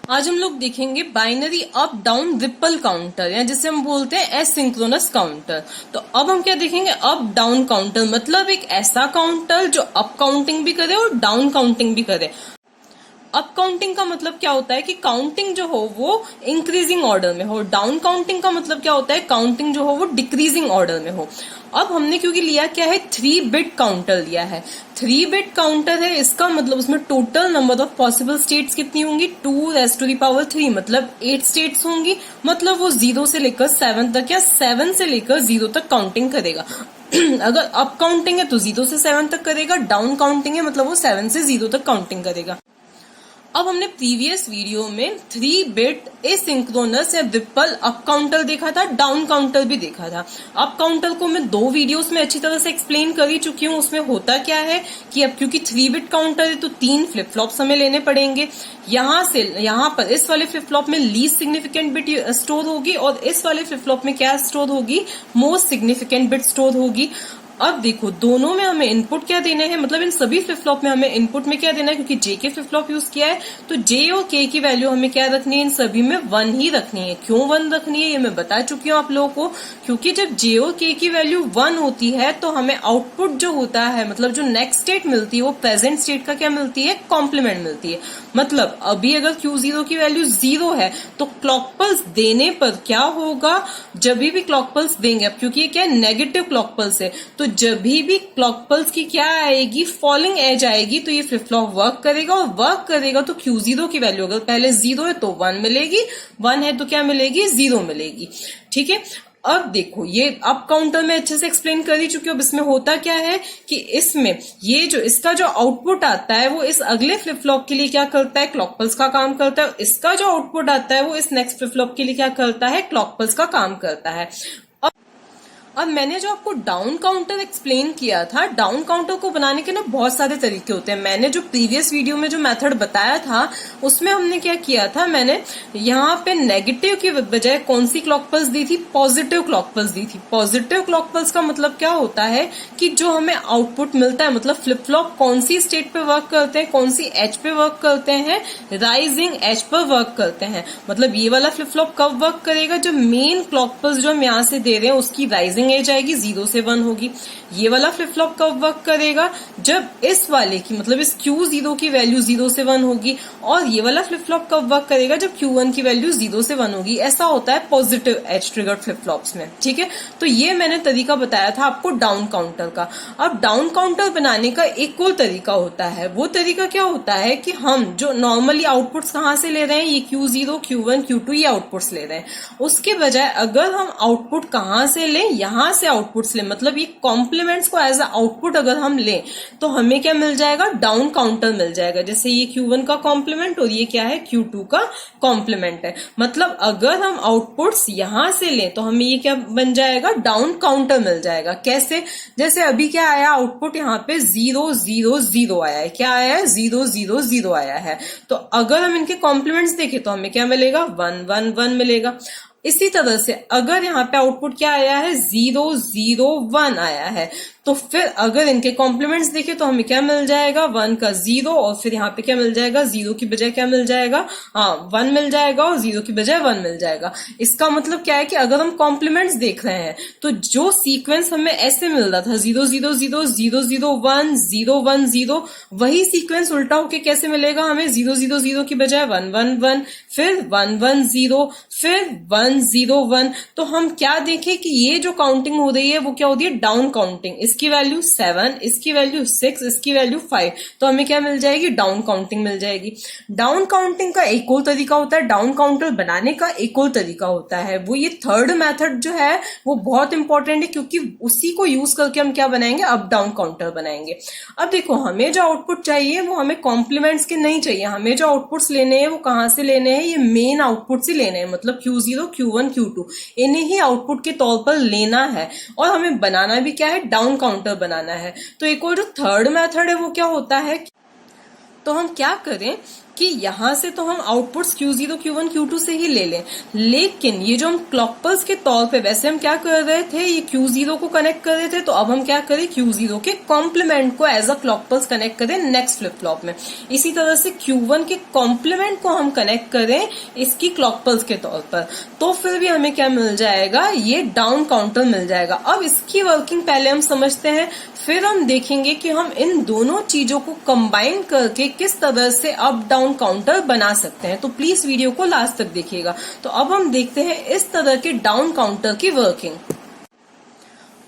आज हम लोग देखेंगे binary up down ripple counter या जिसे हम बोलते हैं एसिंक्रोनस काउंटर। तो अब हम क्या देखेंगे, अप डाउन काउंटर मतलब एक ऐसा काउंटर जो अप काउंटिंग भी करे और डाउन काउंटिंग भी करे। अप काउंटिंग का मतलब क्या होता है कि काउंटिंग जो हो वो इंक्रीजिंग ऑर्डर में हो, डाउन काउंटिंग का मतलब क्या होता है काउंटिंग जो हो वो डिक्रीजिंग ऑर्डर में हो। अब हमने क्योंकि लिया क्या है 3 बिट काउंटर लिया है, 3 बिट काउंटर है, इसका मतलब उसमें total number of possible states कितनी होंगी 2⁻³ मतलब 8 स्टेट्स होंगी। मतलब वो 0 से लेकर 7 तक या 7 से लेकर 0 तक काउंटिंग करेगा। अगर अप काउंटिंग है तो 0 से 7 तक करेगा, डाउन काउंटिंग है मतलब वो 7 से 0 तक काउंटिंग करेगा। अब हमने प्रीवियस वीडियो में 3 बिट एसिंक्रोनस या रिपल अप काउंटर देखा था, डाउन काउंटर भी देखा था। अप काउंटर को मैं 2 वीडियोस में अच्छी तरह से एक्सप्लेन कर ही चुकी हूँ। उसमें होता क्या है कि अब क्योंकि 3 बिट काउंटर है तो 3 फ्लिप फ्लॉप्स हमें लेने पड़ेंगे। यहाँ पर इस वाले फ्लिप फ्लॉप में लीस्ट सिग्निफिकेंट बिट स्टोर होगी और इस वाले फ्लिप फ्लॉप में क्या स्टोर होगी, मोस्ट सिग्निफिकेंट बिट स्टोर होगी। अब देखो दोनों में हमें इनपुट क्या देने हैं, मतलब इन सभी फ्लिप फ्लॉप में हमें इनपुट में क्या देना है, क्योंकि जे के फ्लिप फ्लॉप यूज किया है तो जे और के की वैल्यू हमें क्या रखनी है, इन सभी में 1 ही रखनी है। क्यों 1 रखनी है ये मैं बता चुकी हूँ आप लोगों को, क्योंकि जब जे और के की वैल्यू 1 होती है तो हमें आउटपुट जो होता है, मतलब जो नेक्स्ट स्टेट मिलती है वो प्रेजेंट स्टेट का क्या मिलती है, कॉम्प्लीमेंट मिलती है। मतलब अभी अगर Q0 की वैल्यू 0 है तो क्लॉक पल्स देने पर क्या होगा, जब भी क्लॉक पल्स देंगे, अब क्योंकि ये क्या है नेगेटिव क्लॉक पल्स है तो जब भी क्लॉक पल्स की क्या आएगी, फॉलिंग एज आएगी तो ये फ्लिप फ्लॉप वर्क करेगा और वर्क करेगा तो Q0 की वैल्यू अगर पहले 0 है तो 1 मिलेगी, 1 है तो क्या मिलेगी, 0 मिलेगी। ठीक है। अब देखो ये अप काउंटर में अच्छे से एक्सप्लेन कर ही चुकी हूँ। अब इसमें होता क्या है कि इसमें ये जो इसका जो आउटपुट आता है वो इस अगले फ्लिप फ्लॉप के लिए क्या करता है, क्लॉक पल्स का काम करता है। इसका जो आउटपुट आता है वो इस नेक्स्ट फ्लिप फ्लॉप के लिए क्या करता है, क्लॉक पल्स का काम करता है। अब मैंने जो आपको डाउन काउंटर एक्सप्लेन किया था, डाउन काउंटर को बनाने के ना बहुत सारे तरीके होते हैं। मैंने जो प्रीवियस वीडियो में जो मेथड बताया था उसमें हमने क्या किया था, मैंने यहाँ पे नेगेटिव की बजाय कौन सी क्लॉक पल्स दी थी, पॉजिटिव क्लॉक पल्स दी थी। पॉजिटिव क्लॉक पल्स का मतलब क्या होता है कि जो हमें आउटपुट मिलता है, मतलब फ्लिप फ्लॉप कौन सी स्टेट पे वर्क करते हैं, कौन सी एज पे वर्क करते हैं, राइजिंग एज पर वर्क करते हैं। मतलब ये वाला फ्लिप फ्लॉप कब वर्क करेगा, जब मेन क्लॉक पल्स जो हम यहाँ से दे रहे हैं उसकी राइजिंग एज आएगी 0 से 1 होगी। ये वाला फ्लिप फ्लॉप कब वर्क करेगा, जब इस वाले की मतलब इस Q0 की वैल्यू 0 से 1 होगी। और ये वाला फ्लिप फ्लॉप कब वर्क करेगा, जब Q1 की वैल्यू 0 से 1 होगी। ऐसा होता है positive edge triggered flip flops में। ठीक है, तो ये मैंने तरीका बताया था आपको डाउन काउंटर का। अब डाउन काउंटर बनाने का एक और तरीका होता है। वो तरीका क्या होता है कि हम जो नॉर्मली आउटपुट्स कहाँ से ले रहे हैं, ये Q0 Q1 Q2 ये आउटपुट्स ले रहे हैं, उसके बजाय अगर हम आउटपुट कहाँ से लें, यहाँ से आउटपुट्स लें, मतलब ये कॉम्प्लीमेंट्स को एज अ आउटपुट अगर हम लें तो हमें क्या मिल जाएगा, डाउन काउंटर मिल जाएगा। जैसे ये Q1 का कॉम्प्लीमेंट और ये क्या है, Q2 का कॉम्प्लीमेंट है। मतलब अगर हम आउटपुट्स यहां से लें तो हमें ये क्या बन जाएगा, डाउन काउंटर मिल जाएगा। कैसे, जैसे अभी क्या आया आउटपुट, यहाँ पे 0 0 0 आया है, क्या आया है, 0 0 0 आया है। तो अगर हम इनके कॉम्प्लीमेंट्स देखें तो हमें क्या मिलेगा, 1 1 1 मिलेगा। इसी तरह से अगर यहाँ पे आउटपुट क्या आया है, 0 0 1 आया है, तो फिर अगर इनके कॉम्प्लीमेंट्स देखें तो हमें क्या मिल जाएगा, 1 का 0 और फिर यहाँ पे क्या मिल जाएगा, 0 की बजाय क्या मिल जाएगा, 1 मिल जाएगा और 0 की बजाय 1 मिल जाएगा। इसका मतलब क्या है कि अगर हम कॉम्प्लीमेंट्स देख रहे हैं तो जो सीक्वेंस हमें ऐसे मिल रहा था 0 0 0 0 0 1 0 1 0, वही सीक्वेंस उल्टा होके कैसे मिलेगा हमें, 0 0 0 की बजाय 1 1 1, फिर 1 1 0, फिर 1 0 1। तो हम क्या देखें कि ये जो काउंटिंग हो रही है वो क्या हो रही है, डाउन काउंटिंग। इसकी वैल्यू 7, इसकी वैल्यू 6, इसकी वैल्यू 5, तो हमें क्या मिल जाएगी, डाउन काउंटिंग मिल जाएगी। डाउन काउंटिंग का एक और तरीका होता है, डाउन काउंटर बनाने का एक और तरीका होता है, वो ये थर्ड मेथड जो है वो बहुत इंपॉर्टेंट है, क्योंकि उसी को यूज करके हम क्या बनाएंगे, अप डाउन काउंटर बनाएंगे। अब देखो हमें जो आउटपुट चाहिए वो हमें कॉम्प्लीमेंट्स के नहीं चाहिए, हमें जो आउटपुट्स लेने हैं वो कहाँ से लेने हैं, ये मेन आउटपुट से लेने हैं, मतलब Q0 Q1 Q2 इन्हें ही आउटपुट के तौर पर लेना है। और हमें बनाना भी क्या है, डाउन काउंटर बनाना है। तो एक और जो थर्ड मेथड है वो क्या होता है, तो हम क्या करें, कि यहाँ से तो हम आउटपुट्स Q0, Q1, Q2 से ही ले लें, लेकिन ये जो हम क्लॉक पल्स के तौर पे वैसे हम क्या कर रहे थे, ये Q0 को कनेक्ट कर रहे थे, तो अब हम क्या करें, Q0 के कॉम्प्लीमेंट को as a clock pulse connect करें नेक्स्ट फ्लिप फ्लॉप में। इसी तरह से Q1 के कॉम्प्लीमेंट को हम कनेक्ट करें इसकी क्लॉक पल्स के तौर पर, तो फिर भी हमें क्या मिल जाएगा, ये डाउन काउंटर मिल जाएगा। अब इसकी वर्किंग पहले हम समझते हैं, फिर हम देखेंगे कि हम इन दोनों चीजों को कंबाइन करके किस तरह से अप डाउन काउंटर बना सकते हैं। तो प्लीज वीडियो को लास्ट तक देखिएगा। तो अब हम देखते हैं इस तरह के डाउन काउंटर की वर्किंग।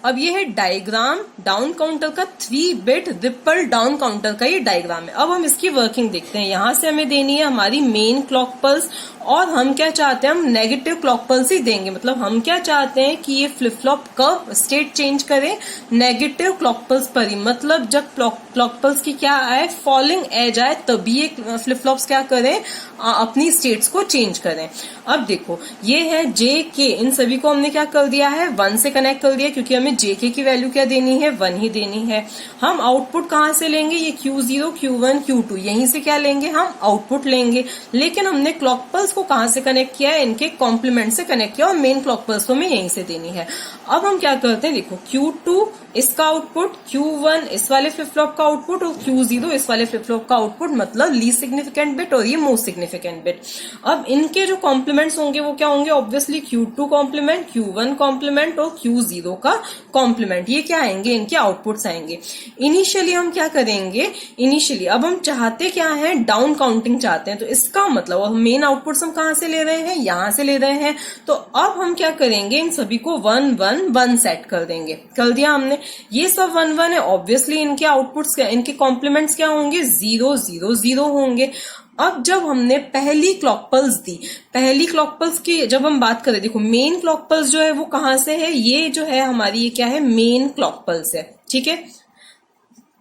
अब ये है डायग्राम डाउन काउंटर का, 3 बिट रिपल डाउन काउंटर का ये डायग्राम है। अब हम इसकी वर्किंग देखते हैं। यहां से हमें देनी है हमारी मेन क्लॉक पल्स, और हम क्या चाहते हैं, हम नेगेटिव क्लॉक पल्स ही देंगे। मतलब हम क्या चाहते हैं कि ये फ्लिप फ्लॉप कब स्टेट चेंज करें, नेगेटिव क्लॉक पल्स पर ही। मतलब जब क्लॉक पल्स की क्या आए, फॉलिंग एज आए, तभी ये फ्लिप फ्लॉप्स क्या करें, अपनी स्टेट्स को चेंज करें। अब देखो ये है जे के, इन सभी को हमने क्या कर दिया है, 1 से कनेक्ट कर दिया, क्योंकि हमें जे के की वैल्यू क्या देनी है, 1 ही देनी है। हम आउटपुट कहां से लेंगे, ये Q0, Q1, Q2 यहीं से क्या लेंगे, हम आउटपुट लेंगे। लेकिन हमने क्लॉक पल्स को कहां से कनेक्ट किया है, इनके कॉम्प्लीमेंट से कनेक्ट किया, और मेन क्लॉक पल्स को हमें यहीं से देनी है। अब हम क्या करते हैं, देखो Q2 इसका आउटपुट, Q1 इस वाले फ्लिप फ्लॉप का आउटपुट, और Q0 इस वाले फ्लिप फ्लॉप का आउटपुट, मतलब लीस्ट सिग्निफिकेंट बिट और ये मोस्ट सिग्निफिकेंट बिट। अब इनके जो कॉम्प्लीमेंट्स होंगे वो क्या होंगे, obviously Q2 complement, Q1 complement और Q0 का कॉम्प्लीमेंट। ये क्या आएंगे, इनके आउटपुट्स आएंगे। इनिशियली हम क्या करेंगे, इनिशियली अब हम चाहते क्या है, डाउन काउंटिंग चाहते हैं। तो इसका मतलब मेन आउटपुट्स हम कहां से ले रहे हैं, यहां से ले रहे हैं। तो अब हम क्या करेंगे, इन सभी को 1 1 1 सेट कर देंगे। कर दिया हमने, ये सब 1 1 है, ऑब्वियसली इनके आउटपुट्स क्या, इनके कॉम्प्लीमेंट्स क्या होंगे, 0 0 0 होंगे। अब जब हमने पहली क्लॉक पल्स दी, पहली क्लॉक पल्स की जब हम बात करें, देखो मेन क्लॉक पल्स जो है वो कहां से है, ये जो है हमारी, ये क्या है, मेन क्लॉक पल्स है, ठीक है।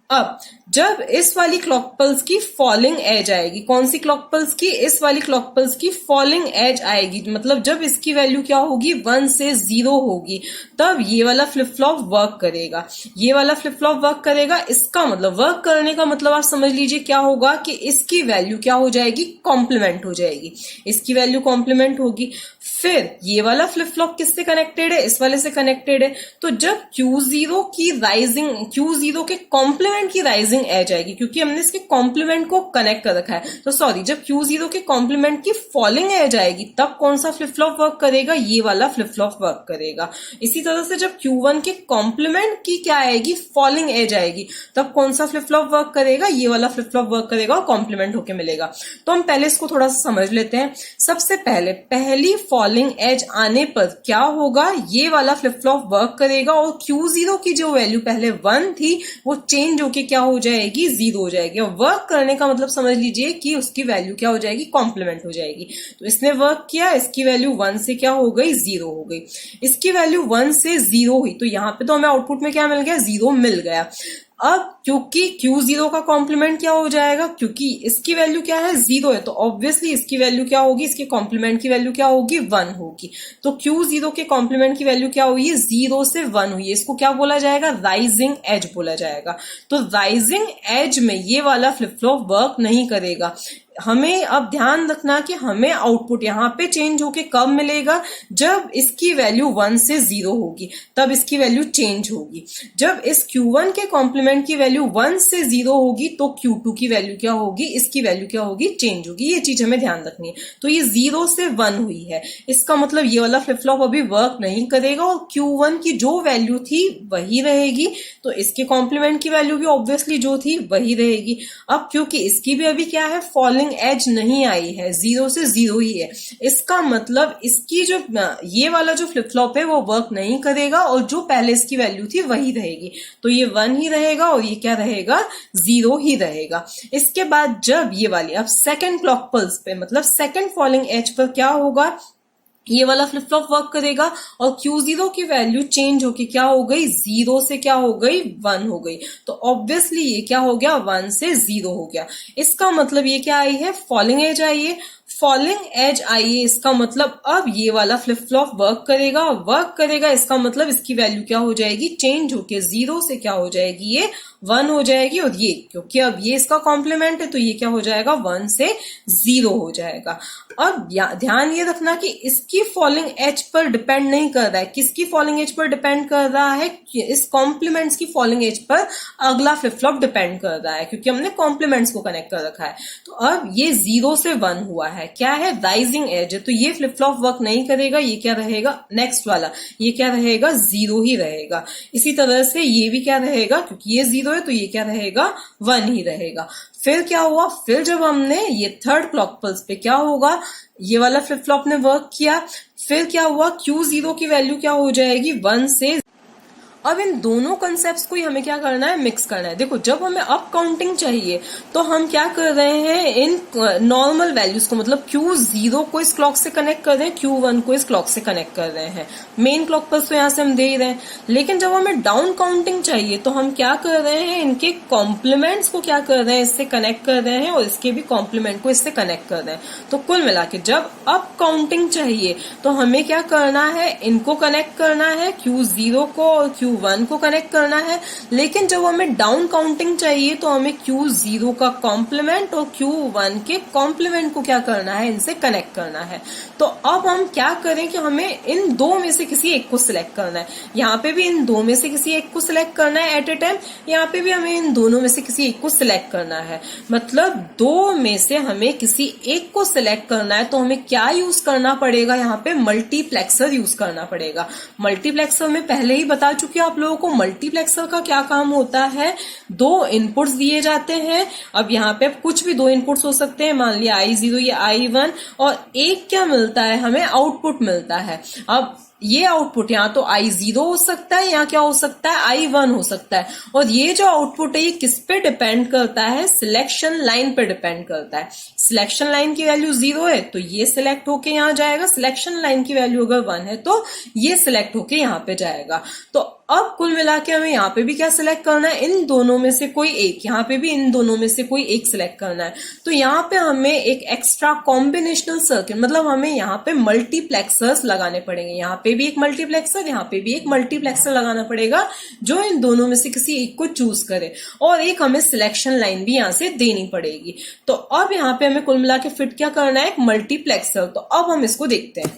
अब जब इस वाली क्लॉक पल्स की फॉलिंग एज आएगी, कौन सी क्लॉक पल्स की, इस वाली क्लॉक पल्स की फॉलिंग एज आएगी, मतलब जब इसकी वैल्यू क्या होगी, 1 से 0 होगी, तब ये वाला फ्लिप फ्लॉप वर्क करेगा, ये वाला फ्लिप फ्लॉप वर्क करेगा। इसका मतलब, वर्क करने का मतलब आप समझ लीजिए क्या होगा, कि इसकी वैल्यू क्या हो जाएगी, कॉम्प्लीमेंट हो जाएगी, इसकी वैल्यू कॉम्प्लीमेंट होगी। फिर ये वाला फ्लिप फ्लॉप किससे कनेक्टेड है, इस वाले से कनेक्टेड है। तो जब Q0 की राइजिंग, Q0 के कॉम्प्लीमेंट की राइजिंग एज आएगी, क्योंकि हमने इसके कॉम्प्लीमेंट को कनेक्ट कर रखा है, तो सॉरी, जब Q0 के कॉम्प्लीमेंट की फॉलिंग एज आएगी, तब कौन सा फ्लिप फ्लॉप वर्क करेगा, ये वाला फ्लिप फ्लॉप वर्क करेगा। इसी तरह से जब Q1 के कॉम्प्लीमेंट की क्या आएगी, फॉलिंग एज आएगी, तब कौन सा फ्लिप फ्लॉप वर्क करेगा, ये वाला फ्लिप फ्लॉप वर्क करेगा और कॉम्प्लीमेंट होके मिलेगा। तो हम पहले इसको थोड़ा सा समझ लेते हैं। सबसे पहले पहली फॉलिंग एज आने पर क्या होगा, ये वाला फ्लिप फ्लॉप वर्क करेगा, और Q0 की जो वैल्यू पहले 1 थी वो चेंज होके क्या हो जाएगी, 0 हो जाएगी। और वर्क करने का मतलब समझ लीजिए कि उसकी वैल्यू क्या हो जाएगी, कॉम्प्लीमेंट हो जाएगी। तो इसने वर्क किया, इसकी वैल्यू 1 से क्या हो गई, 0 हो गई। इसकी वैल्यू 1 से 0 हुई, तो यहां पे तो हमें आउटपुट में क्या मिल गया, 0 मिल गया। अब क्योंकि Q0 का कॉम्प्लीमेंट क्या हो जाएगा, क्योंकि इसकी वैल्यू क्या है, 0 है, तो ऑब्वियसली इसकी वैल्यू क्या होगी, इसके कॉम्प्लीमेंट की वैल्यू क्या होगी, 1 होगी। तो Q0 के कॉम्प्लीमेंट की वैल्यू क्या हुई है, 0 से 1 हुई है। इसको क्या बोला जाएगा, राइजिंग एज बोला जाएगा। तो राइजिंग एज में ये वाला फ्लिप फ्लॉप वर्क नहीं करेगा। हमें अब ध्यान रखना कि हमें आउटपुट यहां पे चेंज होके कब मिलेगा, जब इसकी वैल्यू 1 से 0 होगी, तब इसकी वैल्यू चेंज होगी। जब इस Q1 के कॉम्प्लीमेंट की वैल्यू 1 से 0 होगी, तो Q2 की वैल्यू क्या होगी, इसकी वैल्यू क्या होगी, चेंज होगी। ये चीज हमें ध्यान रखनी है। तो ये 0 से 1 हुई है, इसका मतलब ये वाला फ्लिप फ्लॉप अभी वर्क नहीं करेगा, और Q1 की जो वैल्यू थी वही रहेगी, तो इसके कॉम्प्लीमेंट की वैल्यू भी ऑब्वियसली जो थी वही रहेगी। अब क्योंकि इसकी भी अभी क्या है, फॉलिंग एज नहीं आई है, 0 से 0 ही है, इसका मतलब इसकी जो ये वाला जो फ्लिप फ्लॉप है वो वर्क नहीं करेगा, और जो पहले इसकी वैल्यू थी वही रहेगी। तो ये 1 ही रहेगा, और ये क्या रहेगा, 0 ही रहेगा। इसके बाद जब ये वाली, अब सेकंड क्लॉक पल्स पे, मतलब सेकंड फॉलिंग एज पर क्या होगा, ये वाला फ्लिप फ्लॉप वर्क करेगा, और Q0 की वैल्यू चेंज होके क्या हो गई, 0 से क्या हो गई, 1 हो गई। तो ऑब्वियसली ये क्या हो गया, 1 से 0 हो गया। इसका मतलब ये क्या आई है, फॉलिंग एज आई है। फॉलिंग एज आई है, इसका मतलब अब ये वाला फ्लिप फ्लॉप वर्क करेगा, इसका मतलब इसकी वैल्यू क्या हो जाएगी, चेंज होके 0 से क्या हो जाएगी, ये 1 हो जाएगी। और ये क्योंकि अब ये इसका कॉम्प्लीमेंट है तो ये क्या हो जाएगा, 1 से 0 हो जाएगा। अब ध्यान ये रखना कि इसकी फॉलिंग एज पर डिपेंड नहीं कर रहा है, किसकी फॉलिंग एज पर डिपेंड कर रहा है, इस कॉम्प्लीमेंट्स की फॉलिंग एज पर अगला फ्लिप फ्लॉप डिपेंड कर रहा है, क्योंकि हमने कॉम्प्लीमेंट्स को कनेक्ट कर रखा है। तो अब ये 0 से 1 हुआ है, क्या है, राइजिंग एज है, तो ये फ्लिप फ्लॉप वर्क नहीं करेगा, ये क्या रहेगा, नेक्स्ट वाला ये क्या रहेगा, 0 ही रहेगा। इसी तरह से ये भी क्या रहेगा, क्योंकि ये 0 है तो ये क्या रहेगा, 1 ही रहेगा। फिर क्या हुआ, फिर जब हमने ये थर्ड क्लॉक पल्स पे क्या होगा, ये वाला फ्लिप फ्लॉप ने वर्क किया, फिर क्या हुआ, Q0 की वैल्यू क्या हो जाएगी, 1 से। अब इन दोनों कंसेप्ट्स को ही हमें क्या करना है, मिक्स करना है। देखो जब हमें अप काउंटिंग चाहिए तो हम क्या कर रहे हैं, इन नॉर्मल वैल्यूज को मतलब Q0 को इस क्लॉक से कनेक्ट कर रहे हैं, Q1 को इस क्लॉक से कनेक्ट कर रहे हैं, मेन क्लॉक पर तो यहां से हम दे ही रहे हैं। लेकिन जब हमें डाउन काउंटिंग चाहिए तो हम क्या कर रहे हैं, इनके कॉम्प्लीमेंट्स को क्या कर रहे हैं, इससे कनेक्ट कर रहे हैं, और इसके भी कॉम्प्लीमेंट को इससे कनेक्ट कर रहे हैं। तो कुल मिला के जब अप काउंटिंग चाहिए तो हमें क्या करना है, इनको कनेक्ट करना है, Q0 को और Q1 को कनेक्ट करना है। लेकिन जब हमें डाउन काउंटिंग चाहिए तो हमें Q0 का कॉम्प्लीमेंट और Q1 के कॉम्प्लीमेंट को क्या करना है, इनसे कनेक्ट करना है। तो अब हम क्या करें कि हमें इन दो में से किसी एक को सिलेक्ट करना है। यहाँ पे भी इन दो में से किसी एक को सिलेक्ट करना है एट ए टाइम, यहाँ पे भी हमें इन दोनों में से किसी एक को सिलेक्ट करना है। मतलब दो में से हमें किसी एक को सिलेक्ट करना है तो हमें क्या यूज करना पड़ेगा, यहाँ पे मल्टीप्लेक्सर यूज करना पड़ेगा। मल्टीप्लेक्सर में पहले ही बता चुकी हूँ आप लोगों को, मल्टीप्लेक्सर का क्या काम होता है, दो इनपुट्स दिए जाते हैं। अब यहाँ पे कुछ भी दो इनपुट्स हो सकते हैं, मान लिया I0 या I1, और एक क्या मिलता है, हमें आउटपुट मिलता है। अब ये आउटपुट यहाँ तो I0 हो सकता है, यहाँ क्या हो सकता है, I1 हो सकता है। और ये जो आउटपुट है ये किस पे डिपेंड करता है, सिलेक्शन लाइन पे डिपेंड करता है। सिलेक्शन लाइन की वैल्यू 0 है तो ये सिलेक्ट होके यहाँ जाएगा, सिलेक्शन लाइन की वैल्यू अगर 1 है तो ये सिलेक्ट होके यहाँ पे जाएगा। तो अब कुल मिला के हमें यहाँ पे भी क्या सिलेक्ट करना है, इन दोनों में से कोई एक, यहाँ पे भी इन दोनों में से कोई एक सिलेक्ट करना है। तो यहाँ पे हमें एक एक्स्ट्रा कॉम्बिनेशनल सर्किट, मतलब हमें यहाँ पे मल्टीप्लेक्सर्स लगाने पड़ेंगे। यहाँ पे भी एक मल्टीप्लेक्सर, यहाँ पे भी एक मल्टीप्लेक्सर लगाना पड़ेगा जो इन दोनों में से किसी एक को चूज करे, और एक हमें सिलेक्शन लाइन भी यहाँ से देनी पड़ेगी। तो अब यहाँ पे हमें कुल मिला के फिट क्या करना है, एक मल्टीप्लेक्सर। तो अब हम इसको देखते हैं।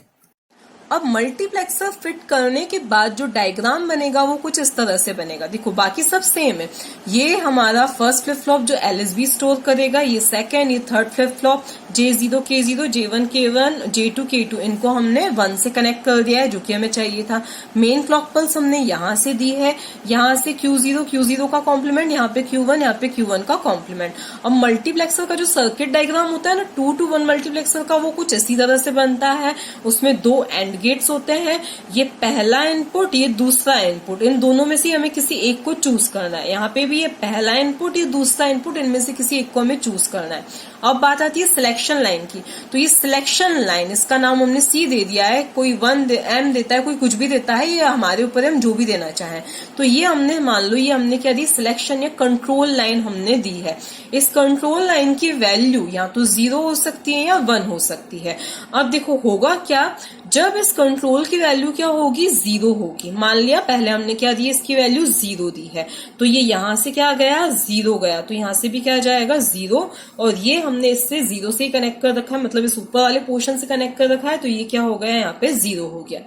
अब मल्टीप्लेक्सर फिट करने के बाद जो डायग्राम बनेगा वो कुछ इस तरह से बनेगा। देखो बाकी सब सेम है, ये हमारा फर्स्ट फ्लिप फ्लॉप जो LSB स्टोर करेगा, ये सेकेंड, ये third flip flop J0 K0, J1 K1, J2 K2, इनको हमने 1 से कनेक्ट कर दिया है जो कि हमें चाहिए था। मेन क्लॉक पल्स हमने यहाँ से दी है, यहाँ से Q0 का कॉम्प्लीमेंट, यहाँ पे Q1, यहाँ पे Q1 का कॉम्प्लीमेंट। अब मल्टीप्लेक्सर का जो सर्किट डायग्राम होता है ना 2 to 1 मल्टीप्लेक्सर का, वो कुछ इसी तरह से बनता है। उसमें दो एंड गेट्स होते हैं, ये पहला इनपुट, ये दूसरा इनपुट, इन दोनों में से हमें किसी एक को चूज करना है। यहाँ पे भी ये पहला इनपुट, ये दूसरा इनपुट, इनमें से किसी एक को हमें चूज करना है। अब बात आती है सिलेक्शन लाइन की। तो ये सिलेक्शन लाइन, इसका नाम हमने C दे दिया है, कोई 1 M देता है, कोई कुछ भी देता है, ये हमारे ऊपर हम जो भी देना चाहें। तो ये हमने मान लो ये हमने क्या दी, सिलेक्शन या कंट्रोल लाइन हमने दी है। इस कंट्रोल लाइन की वैल्यू या तो 0 हो सकती है या 1 हो सकती है। अब देखो होगा क्या, जब इस कंट्रोल की वैल्यू क्या होगी, 0 होगी। मान लिया पहले हमने क्या दी, इसकी वैल्यू 0 दी है, तो ये यहां से क्या गया, 0 गया, तो यहां से भी क्या जाएगा, 0। और ये हमने इससे 0 से ही कनेक्ट कर रखा है, मतलब इस ऊपर वाले पोर्शन से कनेक्ट कर रखा है, तो ये क्या हो गया, यहाँ पे 0 हो गया।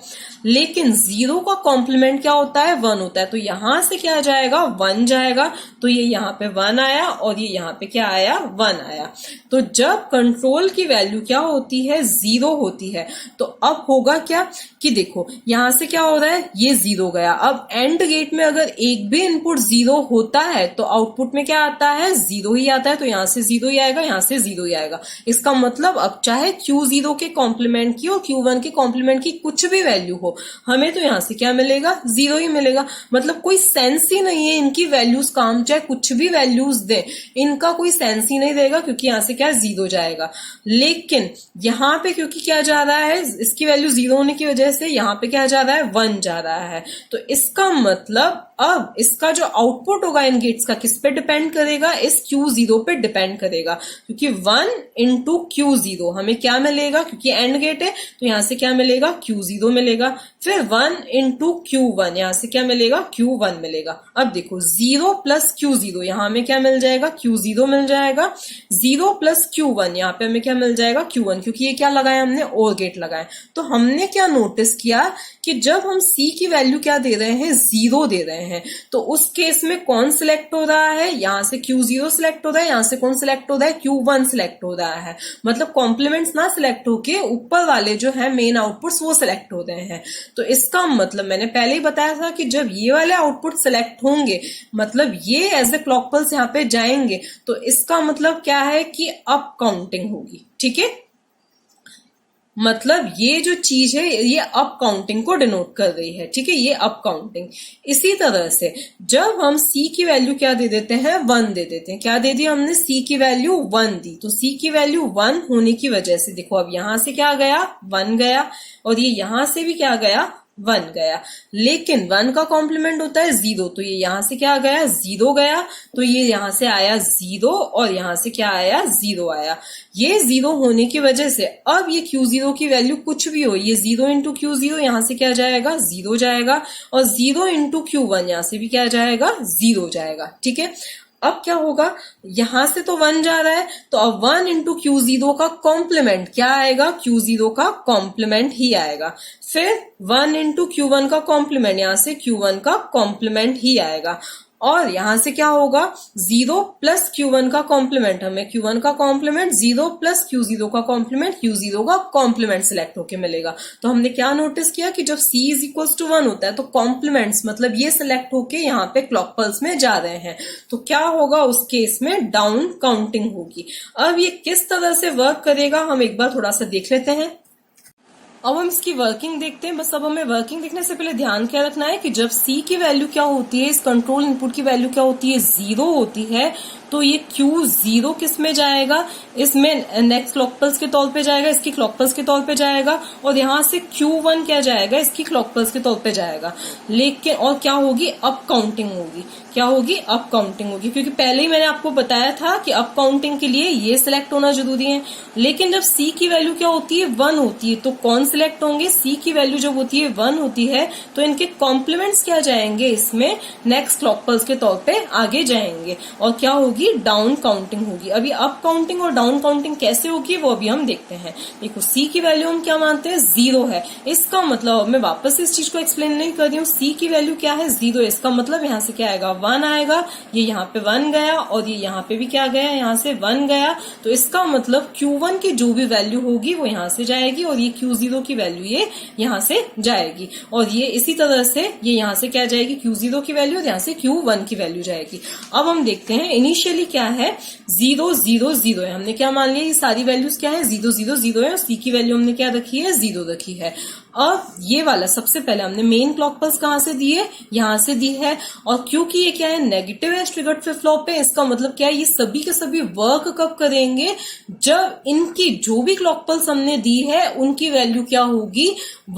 लेकिन 0 का कॉम्प्लीमेंट क्या होता है, 1 होता है, तो यहां से क्या जाएगा, 1 जाएगा, तो ये यहाँ पे 1 आया, और ये यहाँ पे क्या आया, 1 आया। तो जब कंट्रोल की वैल्यू क्या होती है, 0 होती है, तो अब होगा क्या कि देखो यहां से क्या हो रहा है, ये 0 गया। अब एंड गेट में अगर एक भी इनपुट 0 होता है तो आउटपुट में क्या आता है, 0 ही आता है, तो यहां से 0 ही आएगा, यहां से 0 ही आएगा। इसका मतलब अब चाहे Q0 के कॉम्प्लीमेंट की और Q1 के कॉम्प्लीमेंट की कुछ भी वैल्यू हो, हमें तो यहां से क्या मिलेगा, 0 ही मिलेगा। मतलब कोई सेंस ही नहीं है इनकी वैल्यूज का, हम चाहे कुछ भी वैल्यूज दें, इनका कोई सेंस ही नहीं देगा, क्योंकि यहां से क्या 0 जाएगा। लेकिन यहां पे क्योंकि क्या जा रहा है, इसकी वैल्यू 0 होने की वजह से यहाँ पे क्या जा रहा है, 1 जा रहा है। तो इसका मतलब अब इसका जो आउटपुट होगा इन गेट्स का किस पे डिपेंड करेगा, इस Q0 पे डिपेंड करेगा, क्योंकि 1 इंटू Q0 हमें क्या मिलेगा, क्योंकि एंड गेट है तो यहां से क्या मिलेगा, Q0 मिलेगा। फिर 1 इंटू Q1, यहां से क्या मिलेगा, Q1 मिलेगा। अब देखो 0 प्लस Q0, यहां हमें क्या मिल जाएगा, Q0 मिल जाएगा। 0 प्लस Q1, यहाँ पे हमें क्या मिल जाएगा, Q1, क्योंकि ये क्या लगाया हमने, और गेट लगाए। तो हमने क्या नोटिस किया कि जब हम C की वैल्यू क्या दे रहे हैं, 0 दे रहे हैं, तो उस केस में कौन सिलेक्ट हो रहा है, यहां से Q0 सिलेक्ट हो रहा है, यहां से कौन सिलेक्ट हो रहा है, Q1 सिलेक्ट हो रहा है। मतलब कॉम्प्लीमेंट्स ना सिलेक्ट होके ऊपर वाले जो है मेन आउटपुट्स वो सिलेक्ट हो रहे हैं। तो इसका मतलब मैंने पहले ही बताया था कि जब ये वाले आउटपुट सिलेक्ट होंगे, मतलब ये एज ए क्लॉक पल्स यहाँ पे जाएंगे, तो इसका मतलब क्या है कि अप काउंटिंग होगी। ठीक है, मतलब ये जो चीज है ये अप काउंटिंग को डिनोट कर रही है। ठीक है, ये अप काउंटिंग। इसी तरह से जब हम C की वैल्यू क्या दे देते हैं, 1 दे देते हैं। क्या दे दी हमने, C की वैल्यू 1 दी, तो C की वैल्यू 1 होने की वजह से देखो अब यहां से क्या गया, 1 गया, और ये यहां से भी क्या गया, 1 गया। लेकिन 1 का कॉम्प्लीमेंट होता है 0, तो ये यहां से क्या गया, 0 गया, तो ये यहां से आया 0, और यहां से क्या आया, 0 आया। ये 0 होने की वजह से अब ये Q0 की वैल्यू कुछ भी हो, ये 0 इंटू Q0 यहां से क्या जाएगा, 0 जाएगा, और 0 इंटू Q1 यहां से भी क्या जाएगा, 0 जाएगा। ठीक है, अब क्या होगा, यहां से तो 1 जा रहा है, तो अब 1 इंटू Q0 का कॉम्प्लीमेंट क्या आएगा, Q0 का कॉम्प्लीमेंट ही आएगा। फिर 1 इंटू Q1 का कॉम्प्लीमेंट, यहां से Q1 का कॉम्प्लीमेंट ही आएगा। और यहां से क्या होगा, 0 प्लस Q1 का कॉम्प्लीमेंट, हमें Q1 का कॉम्प्लीमेंट 0 प्लस Q0 का कॉम्प्लीमेंट, Q0 का कॉम्प्लीमेंट सिलेक्ट होके मिलेगा। तो हमने क्या नोटिस किया कि जब C इज इक्वल टू 1 होता है तो कॉम्प्लीमेंट्स मतलब ये सिलेक्ट होके यहाँ पे क्लॉक पल्स में जा रहे हैं, तो क्या होगा, उस केस में डाउन काउंटिंग होगी। अब ये किस तरह से वर्क करेगा हम एक बार थोड़ा सा देख लेते हैं। अब हम इसकी वर्किंग देखते हैं। बस अब हमें वर्किंग देखने से पहले ध्यान क्या रखना है कि जब C की वैल्यू क्या होती है, इस कंट्रोल इनपुट की वैल्यू क्या होती है, 0 होती है, तो ये Q0 किस में जाएगा, इसमें नेक्स्ट क्लॉक पल्स के तौर पे जाएगा, इसकी क्लॉक पल्स के तौर पे जाएगा, और यहां से Q1 क्या जाएगा, इसकी क्लॉक पल्स के तौर पे जाएगा। लेकिन और क्या होगी, अप काउंटिंग होगी। क्या होगी, अप काउंटिंग होगी, क्योंकि पहले ही मैंने आपको बताया था कि अप काउंटिंग के लिए ये सिलेक्ट होना जरूरी है। लेकिन जब C की वैल्यू क्या होती है, 1 होती है, तो कौन सिलेक्ट होंगे, C की वैल्यू जब होती है 1 होती है तो इनके कॉम्प्लीमेंट्स क्या जाएंगे, इसमें नेक्स्ट क्लॉक पल्स के तौर पे आगे जाएंगे, और क्या होगी, डाउन काउंटिंग होगी। अभी अप काउंटिंग और डाउन काउंटिंग कैसे होगी वो अभी हम देखते हैं। देखो C की वैल्यू हम क्या मानते हैं, 0 है, इसका मतलब मैं वापस इस चीज को एक्सप्लेन नहीं कर रही हूँ। C की वैल्यू क्या है, 0 है, इसका मतलब यहाँ से क्या आएगा, 1 आएगा, ये यहाँ पे 1 गया, और ये यहाँ पे भी क्या गया, यहाँ से 1 गया, तो इसका मतलब Q1 की जो भी वैल्यू होगी वो यहाँ से जाएगी, और ये Q0 की वैल्यू ये यहाँ से जाएगी, और ये इसी तरह से ये यहाँ से क्या जाएगी, Q0 की वैल्यू, और यहाँ से Q1 की वैल्यू जाएगी। अब हम देखते हैं इनिशियली क्या है, 0 0 0 है, हमने क्या मान लिया, ये सारी वैल्यूज क्या है, 0 0 0 है, और C की वैल्यू हमने क्या रखी है, 0 रखी है। अब ये वाला सबसे पहले हमने मेन क्लॉक पल्स कहां से दी है, यहां से दी है, और क्योंकि ये क्या है, negative edge triggered flip flop है, इसका मतलब क्या है, ये सभी के सभी वर्क कब करेंगे, जब इनकी जो भी क्लॉक पल्स हमने दी है उनकी वैल्यू क्या होगी,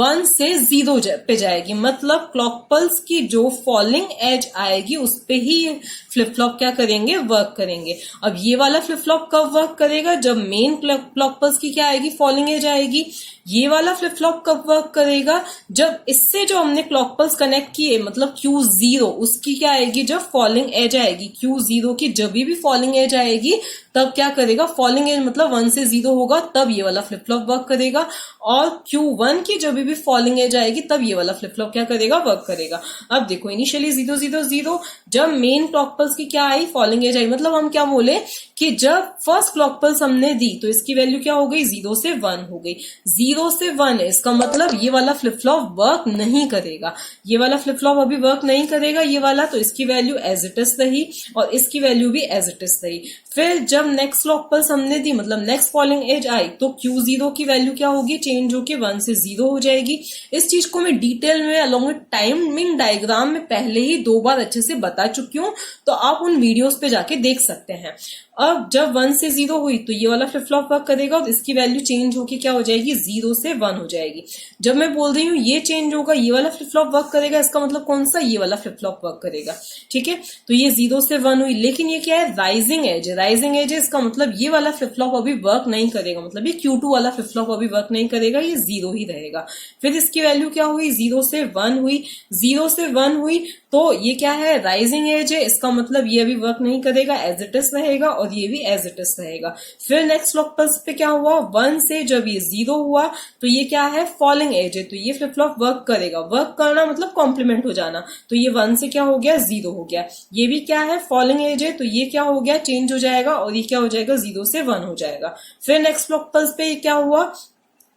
1 से 0 पे जाएगी। मतलब क्लॉक पल्स की जो फॉलिंग एज आएगी उस पे ही फ्लिप फ्लॉप क्या करेंगे, वर्क करेंगे। अब ये वाला फ्लिप फ्लॉप कब वर्क करेगा, जब मेन क्लॉक पल्स की क्या आएगी, फॉलिंग एज आएगी। ये वाला फ्लिप फ्लॉप कब वर्क करेगा, जब इससे जो हमने क्लॉक पल्स कनेक्ट किए मतलब Q0 उसकी क्या आएगी, जब फॉलिंग एज आएगी। Q0 की जब भी फॉलिंग एज आएगी तब क्या करेगा, फॉलिंग एज मतलब 1 से 0 होगा तब ये वाला फ्लिप फ्लॉप वर्क करेगा, और Q1 की जब भी फॉलिंग एज आएगी तब ये वाला फ्लिप फ्लॉप क्या करेगा, वर्क करेगा। अब देखो इनिशियली 0 0 0, जब मेन क्लॉक पल्स की क्या आई, फॉलिंग एज आई, मतलब हम क्या बोले कि जब फर्स्ट क्लॉक पल्स हमने दी तो इसकी वैल्यू क्या हो गई, 0 से 1 हो गई। 0 से 1 है, इसका मतलब ये वाला फ्लिप फ्लॉप वर्क नहीं करेगा, ये वाला फ्लिप फ्लॉप अभी वर्क नहीं करेगा ये वाला, तो इसकी वैल्यू एज इट इज रही और इसकी वैल्यू भी एज इट इज रही। फिर जब जब नेक्स्ट क्लॉक पल्स हमने दी मतलब नेक्स्ट फॉलिंग एज आई तो Q0 की वैल्यू क्या होगी, चेंज होके 1 से 0 हो जाएगी। इस चीज को मैं डिटेल में अलॉन्ग विद टाइमिंग डायग्राम में पहले ही 2 बार अच्छे से बता चुकी हूँ, तो आप उन वीडियोस पे जाके देख सकते हैं। अब जब 1 से 0 हुई तो ये वाला फ्लिप फ्लॉप वर्क करेगा और इसकी वैल्यू चेंज होके क्या हो जाएगी, 0 से 1 हो जाएगी। जब मैं बोल रही हूँ ये चेंज होगा, ये वाला फ्लिप फ्लॉप वर्क करेगा, इसका मतलब कौन सा, ये वाला फ्लिप फ्लॉप वर्क करेगा। ठीक है, तो ये 0 से 1 हुई, लेकिन ये क्या है, राइजिंग एज है। राइजिंग एज है, इसका मतलब ये वाला फ्लिप फ्लॉप अभी वर्क नहीं करेगा, मतलब ये Q2 वाला फ्लिप फ्लॉप अभी वर्क नहीं करेगा, ये 0 ही रहेगा। फिर इसकी वैल्यू क्या हुई, 0 से 1 हुई। 0 से 1 हुई तो ये क्या है, राइजिंग एज है, इसका मतलब ये अभी वर्क नहीं करेगा, एज इट इज रहेगा, और ये भी एज इट इज रहेगा। फिर नेक्स्ट क्लॉक पल्स पे क्या हुआ, 1 से जब ये 0 हुआ तो ये क्या है, फॉलिंग एज है, तो ये फ्लिप फ्लॉप वर्क करेगा। वर्क करना मतलब कॉम्प्लीमेंट हो जाना, तो ये 1 से क्या हो गया, 0 हो गया। ये भी क्या है, फॉलिंग एज है, तो ये क्या हो गया, चेंज हो जाएगा, और ये क्या हो जाएगा, 0 से 1 हो जाएगा। फिर नेक्स्ट क्लॉक पल्स पे क्या हुआ,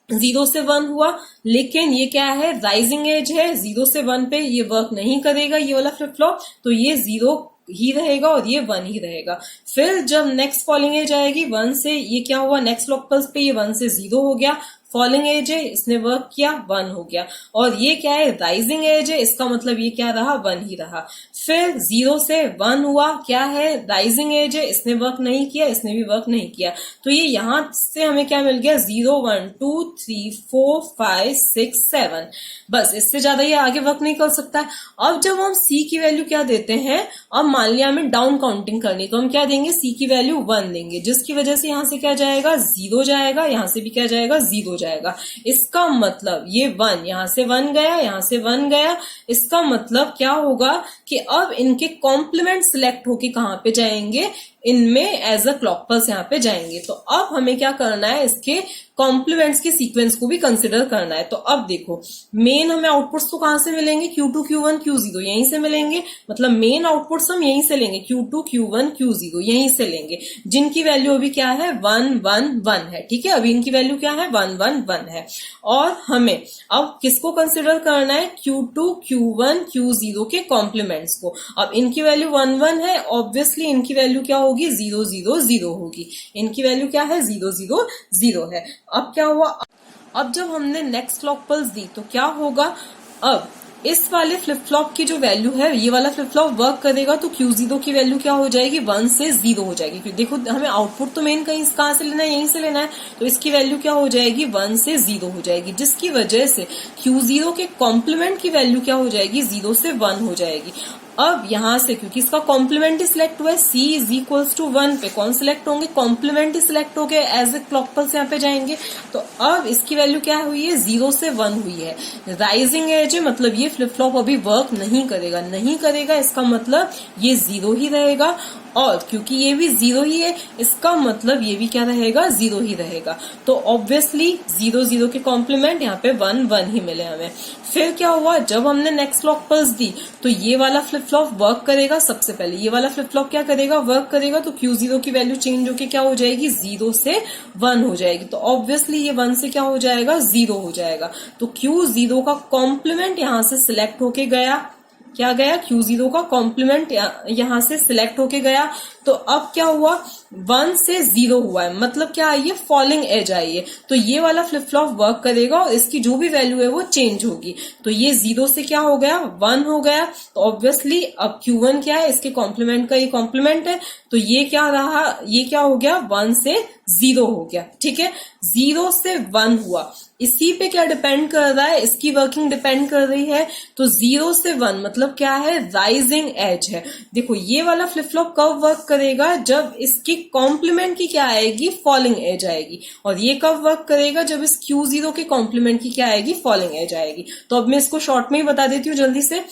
0 से 1 हुआ, लेकिन ये क्या है, राइजिंग एज है, 0 से 1 पे ये वर्क नहीं करेगा ये वाला फ्लिप फ्लॉप, तो ये 0 ही रहेगा और ये 1 ही रहेगा। फिर जब नेक्स्ट फॉलिंग एज आएगी 1 से, ये क्या हुआ, नेक्स्ट क्लॉक पल्स पे ये 1 से 0 हो गया, फॉलिंग एज है, इसने वर्क किया, 1 हो गया। और ये क्या है, राइजिंग एज है, इसका मतलब ये क्या रहा, 1 ही रहा। फिर 0 से 1 हुआ, क्या है, राइजिंग एज है, इसने वर्क नहीं किया, इसने भी वर्क नहीं किया, तो ये यहां से हमें क्या मिल गया, 0 1 2 3 4 5 6 7, बस इससे ज्यादा ये आगे वर्क नहीं कर सकता है। अब जब हम C की वैल्यू क्या देते हैं, अब मान लिया हमें डाउन काउंटिंग करनी, तो हम क्या देंगे, C की वैल्यू 1 देंगे, जिसकी वजह से यहां से क्या जाएगा, 0 जाएगा, यहां से भी क्या जाएगा, 0 जाएगा। इसका मतलब ये 1, यहां से 1 गया, यहां से 1 गया, इसका मतलब क्या होगा कि अब इनके कॉम्प्लीमेंट सिलेक्ट होके कहां पे जाएंगे, इनमें एज अ क्लॉक पल्स यहाँ पे जाएंगे। तो अब हमें क्या करना है, इसके कॉम्प्लीमेंट्स के सीक्वेंस को भी कंसिडर करना है। तो अब देखो, मेन हमें आउटपुट्स तो कहां से मिलेंगे, Q2 Q1 Q0 यहीं से मिलेंगे, मतलब मेन आउटपुट्स हम यहीं से लेंगे, Q2 Q1 Q0 यहीं से लेंगे, जिनकी वैल्यू अभी क्या है, 1 1 1 है। ठीक है, अभी इनकी वैल्यू क्या है, 1 1 1 है। और हमें अब किसको कंसिडर करना है, Q2 Q1 Q0 के कॉम्प्लीमेंट्स को। अब इनकी वैल्यू 1 1 है, ऑब्वियसली इनकी वैल्यू क्या होगी, 0 0 0 होगी। इनकी वैल्यू क्या है, 0 0 0 है। अब क्या हुआ, अब जब हमने नेक्स्ट क्लॉक पल्स दी तो क्या होगा, अब इस वाले फ्लिप फ्लॉप की जो वैल्यू है, ये वाला फ्लिप फ्लॉप वर्क करेगा तो Q0 की वैल्यू क्या हो जाएगी, 1 से 0 हो जाएगी। क्योंकि देखो हमें आउटपुट तो मेन कहां से लेना है, यहीं से लेना है, तो इसकी वैल्यू क्या हो जाएगी, 1 से 0 हो जाएगी, जिसकी वजह से Q0 के कॉम्प्लीमेंट की वैल्यू क्या हो जाएगी, 0 से 1 हो जाएगी। अब यहां से क्योंकि इसका कॉम्प्लीमेंट ही सिलेक्ट हुआ है, C इज इक्वल्स टू 1 पे कौन सिलेक्ट होंगे, कॉम्प्लीमेंट ही सिलेक्ट हो गए, एज ए क्लॉक पल्स यहाँ पे जाएंगे। तो अब इसकी वैल्यू क्या हुई है, 0 से 1 हुई है। राइजिंग एज है, मतलब ये फ्लिप फ्लॉप अभी वर्क नहीं करेगा, नहीं करेगा, इसका मतलब ये 0 ही रहेगा, और क्योंकि ये भी 0 ही है, इसका मतलब ये भी क्या रहेगा, 0 ही रहेगा। तो ऑब्वियसली 0 0 के कॉम्प्लीमेंट यहाँ पे 1 1 ही मिले हमें। फिर क्या हुआ, जब हमने नेक्स्ट क्लॉक पल्स दी तो ये वाला फ्लिप फ्लॉप वर्क करेगा, सबसे पहले ये वाला फ्लिप फ्लॉप क्या करेगा, वर्क करेगा, तो Q0 की वैल्यू चेंज होके क्या हो जाएगी, 0 से 1 हो जाएगी। तो ऑब्वियसली ये 1 से क्या हो जाएगा, 0 हो जाएगा। तो Q0 का कॉम्प्लीमेंट यहां से सिलेक्ट होके गया, क्या गया, Q0 का कॉम्प्लीमेंट यहां से सिलेक्ट होके गया। तो अब क्या हुआ, 1 से 0 हुआ है, मतलब क्या आई है, फॉलिंग एज आई है, तो ये वाला फ्लिप फ्लॉप वर्क करेगा और इसकी जो भी वैल्यू है वो चेंज होगी। तो ये 0 से क्या हो गया, 1 हो गया। तो ऑब्वियसली अब Q1 क्या है, इसके कॉम्प्लीमेंट का ये कॉम्प्लीमेंट है, तो ये क्या रहा, ये क्या हो गया, 1 से 0 हो गया। ठीक है, 0 से 1 हुआ, इसी पे क्या डिपेंड कर रहा है, इसकी वर्किंग डिपेंड कर रही है। तो 0 से 1 मतलब क्या है, राइजिंग एज है। देखो ये वाला फ्लिप फ्लॉप कब वर्क करेगा, जब इसकी कॉम्प्लीमेंट की क्या आएगी, फॉलिंग एज आएगी। और ये कब वर्क करेगा, जब इस Q0 के कॉम्प्लीमेंट की क्या आएगी, फॉलिंग एज आएगी। तो अब मैं इसको शॉर्ट में ही बता देती हूँ जल्दी से।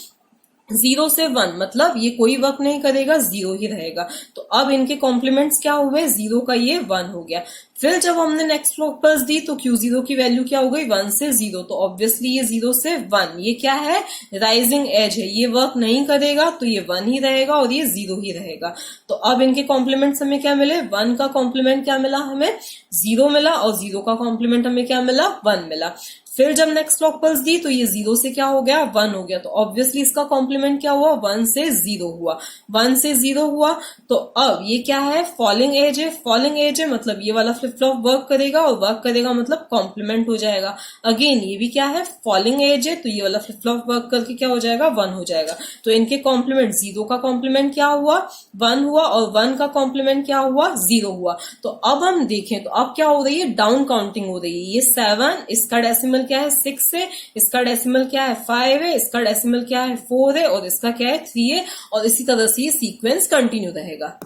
0 से 1 मतलब ये कोई वर्क नहीं करेगा, 0 ही रहेगा। तो अब इनके कॉम्प्लीमेंट्स क्या हुए, 0 का ये 1 हो गया। फिर जब हमने नेक्स्ट क्लॉक पल्स दी तो Q0 की वैल्यू क्या हो गई, 1 से 0। तो ऑब्वियसली ये 0 से 1, ये क्या है, राइजिंग एज है, ये वर्क नहीं करेगा, तो ये 1 ही रहेगा और ये 0 ही रहेगा। तो अब इनके कॉम्प्लीमेंट्स हमें क्या मिले, 1 का कॉम्प्लीमेंट क्या मिला हमें, 0 मिला, और 0 का कॉम्प्लीमेंट हमें क्या मिला, 1 मिला। फिर जब नेक्स्ट क्लॉक पल्स दी तो ये 0 से क्या हो गया, 1 हो गया। तो ऑब्वियसली इसका कॉम्प्लीमेंट क्या हुआ, 1 से 0 हुआ। 1 से 0 हुआ तो अब ये क्या है, फॉलिंग एज है। फॉलिंग एज है मतलब ये वाला फ्लिप फ्लॉप वर्क करेगा, और वर्क करेगा मतलब कॉम्प्लीमेंट हो जाएगा। अगेन ये भी क्या है, फॉलिंग एज है, तो ये वाला फ्लिप फ्लॉप वर्क करके क्या हो जाएगा, 1 हो जाएगा। तो इनके कॉम्प्लीमेंट, 0 का कॉम्प्लीमेंट क्या हुआ, 1 हुआ, और 1 का कॉम्प्लीमेंट क्या हुआ, 0 हुआ। तो अब हम देखें तो अब क्या हो रही है, डाउन काउंटिंग हो रही है। ये 7, इसका डेसिमल क्या है, 6 है, इसका डेसिमल क्या है, 5 है, इसका डेसिमल क्या है, 4 है, और इसका क्या है, 3 है, और इसी तरह से ये सीक्वेंस कंटिन्यू रहेगा।